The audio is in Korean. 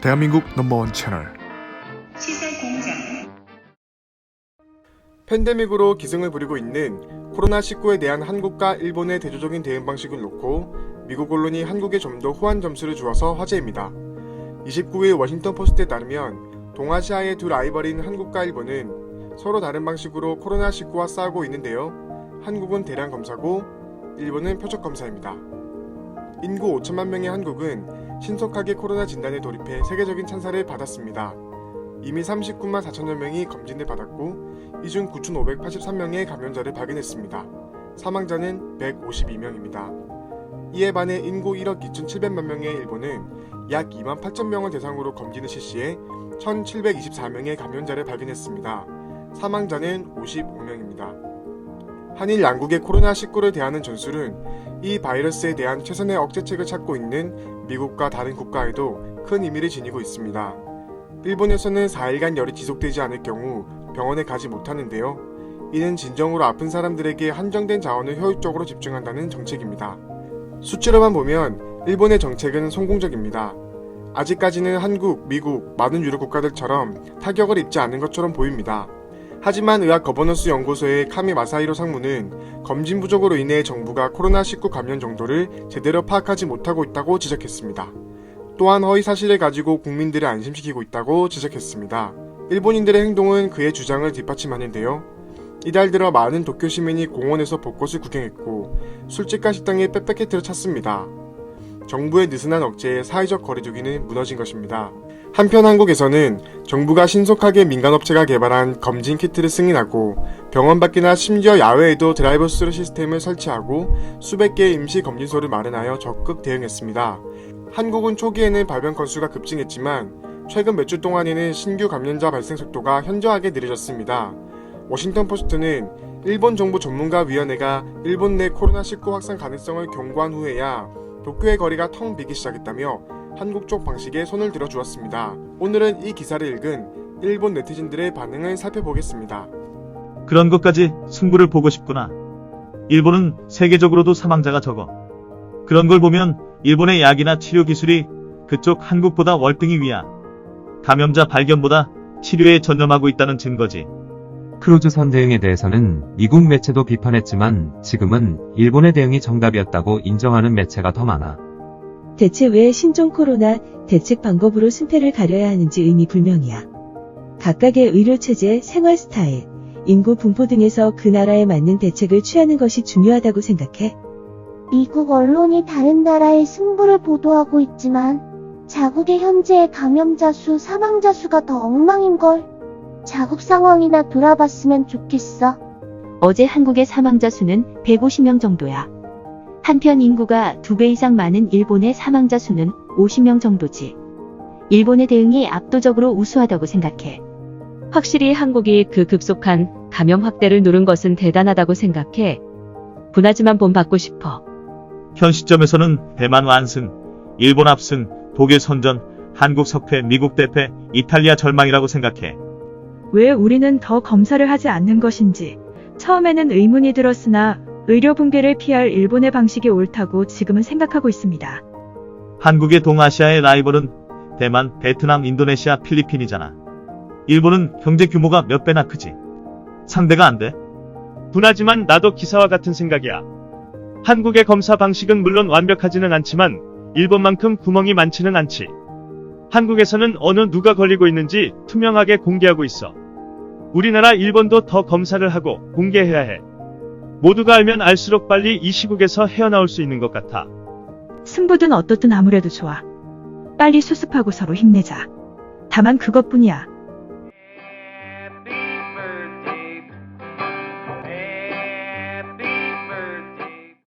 대한민국 넘버원 채널 시사공장. 팬데믹으로 기승을 부리고 있는 코로나19에 대한 한국과 일본의 대조적인 대응 방식을 놓고 미국 언론이 한국에 좀 더 후한 점수를 주어서 화제입니다. 29일 워싱턴 포스트에 따르면 동아시아의 두 라이벌인 한국과 일본은 서로 다른 방식으로 코로나19와 싸우고 있는데요. 한국은 대량 검사고 일본은 표적 검사입니다. 인구 5천만 명의 한국은 신속하게 코로나 진단에 돌입해 세계적인 찬사를 받았습니다. 이미 39만 4천여 명이 검진을 받았고 이 중 9,583명의 감염자를 발견했습니다. 사망자는 152명입니다. 이에 반해 인구 1억 2,700만 명의 일본은 약 2만 8천 명을 대상으로 검진을 실시해 1,724명의 감염자를 발견했습니다. 사망자는 55명입니다. 한일 양국의 코로나19를 대하는 전술은 이 바이러스에 대한 최선의 억제책을 찾고 있는 미국과 다른 국가에도 큰 의미를 지니고 있습니다. 일본에서는 4일간 열이 지속되지 않을 경우 병원에 가지 못하는데요. 이는 진정으로 아픈 사람들에게 한정된 자원을 효율적으로 집중한다는 정책입니다. 수치로만 보면 일본의 정책은 성공적입니다. 아직까지는 한국, 미국, 많은 유럽 국가들처럼 타격을 입지 않은 것처럼 보입니다. 하지만 의학 거버넌스 연구소의 카미 마사히로 상무는 검진 부족으로 인해 정부가 코로나19 감염 정도를 제대로 파악하지 못하고 있다고 지적했습니다. 또한 허위 사실을 가지고 국민들을 안심시키고 있다고 지적했습니다. 일본인들의 행동은 그의 주장을 뒷받침하는데요. 이달 들어 많은 도쿄 시민이 공원에서 벚꽃을 구경했고 술집과 식당에 백패키트를 찾습니다. 정부의 느슨한 억제에 사회적 거리두기는 무너진 것입니다. 한편 한국에서는 정부가 신속하게 민간업체가 개발한 검진 키트를 승인하고 병원 밖이나 심지어 야외에도 드라이브스루 시스템을 설치하고 수백 개의 임시 검진소를 마련하여 적극 대응했습니다. 한국은 초기에는 발병 건수가 급증했지만 최근 몇 주 동안에는 신규 감염자 발생 속도가 현저하게 느려졌습니다. 워싱턴 포스트는 일본 정부 전문가위원회가 일본 내 코로나19 확산 가능성을 경고한 후에야 도쿄의 거리가 텅 비기 시작했다며 한국 쪽 방식에 손을 들어주었습니다. 오늘은 이 기사를 읽은 일본 네티즌들의 반응을 살펴보겠습니다. 그런 것까지 승부를 보고 싶구나. 일본은 세계적으로도 사망자가 적어. 그런 걸 보면 일본의 약이나 치료 기술이 그쪽 한국보다 월등히 위야. 감염자 발견보다 치료에 전념하고 있다는 증거지. 크루즈선 대응에 대해서는 미국 매체도 비판했지만 지금은 일본의 대응이 정답이었다고 인정하는 매체가 더 많아. 대체 왜 신종 코로나 대책 방법으로 승패를 가려야 하는지 의미불명이야. 각각의 의료체제, 생활 스타일, 인구 분포 등에서 그 나라에 맞는 대책을 취하는 것이 중요하다고 생각해. 미국 언론이 다른 나라의 승부를 보도하고 있지만 자국의 현재의 감염자 수, 사망자 수가 더 엉망인걸. 자국 상황이나 돌아봤으면 좋겠어. 어제 한국의 사망자 수는 150명 정도야. 한편 인구가 2배 이상 많은 일본의 사망자 수는 50명 정도지. 일본의 대응이 압도적으로 우수하다고 생각해. 확실히 한국이 그 급속한 감염 확대를 누른 것은 대단하다고 생각해. 분하지만 본받고 싶어. 현 시점에서는 대만 완승, 일본 압승, 독일 선전, 한국 석패, 미국 대패, 이탈리아 절망이라고 생각해. 왜 우리는 더 검사를 하지 않는 것인지 처음에는 의문이 들었으나 의료 붕괴를 피할 일본의 방식이 옳다고 지금은 생각하고 있습니다. 한국의 동아시아의 라이벌은 대만, 베트남, 인도네시아, 필리핀이잖아. 일본은 경제 규모가 몇 배나 크지. 상대가 안 돼. 분하지만 나도 기사와 같은 생각이야. 한국의 검사 방식은 물론 완벽하지는 않지만 일본만큼 구멍이 많지는 않지. 한국에서는 어느 누가 걸리고 있는지 투명하게 공개하고 있어. 우리나라 일본도 더 검사를 하고 공개해야 해. 모두가 알면 알수록 빨리 이 시국에서 헤어나올 수 있는 것 같아. 승부든 어떻든 아무래도 좋아. 빨리 수습하고 서로 힘내자. 다만 그것뿐이야.